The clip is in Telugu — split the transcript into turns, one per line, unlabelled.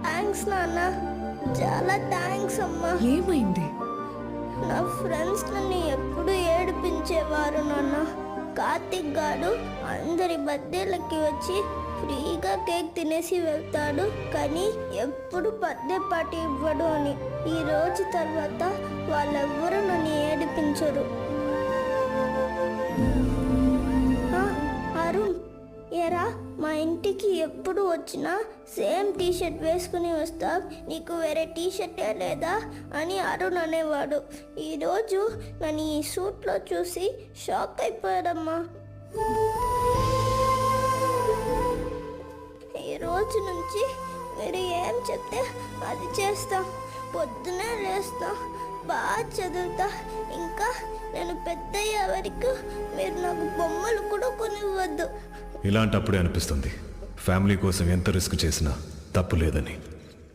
థ్యాంక్స్ నాన్న, చాలా థ్యాంక్స్ అమ్మా.
ఏమైంది?
నా ఫ్రెండ్స్ నన్ను ఎప్పుడు ఏడిపించేవారు నాన్న. కార్తిక్ గాడు అందరి బర్త్డేలకి వచ్చి ఫ్రీగా కేక్ తినేసి వెళ్తాడు, కానీ ఎప్పుడు బర్త్డే పార్టీ ఇవ్వడు అని. ఈ రోజు తర్వాత వాళ్ళెవ్వరూ నన్ను ఏడిపించరు. అరుణ్, ఏరా, మా ఇంటికి ఎప్పుడు వచ్చినా సేమ్ టీషర్ట్ వేసుకుని వస్తావు, నీకు వేరే టీషర్టే లేదా అని అరుణ్ అనేవాడు. ఈరోజు నన్ను ఈ సూట్లో చూసి షాక్ అయిపోయాడమ్మా. ఈ రోజు నుంచి మీరు ఏం చెప్తే అది చేస్తా. పొద్దునే లేస్తా, బాగా చదువుతా. ఇంకా నేను పెద్దయ్యే వరకు మీరు నాకు బొమ్మలు కూడా కొనివ్వద్దు.
ఇలాంటప్పుడే అనిపిస్తుంది ఫ్యామిలీ కోసం ఎంత రిస్క్ చేసినా తప్పు లేదని.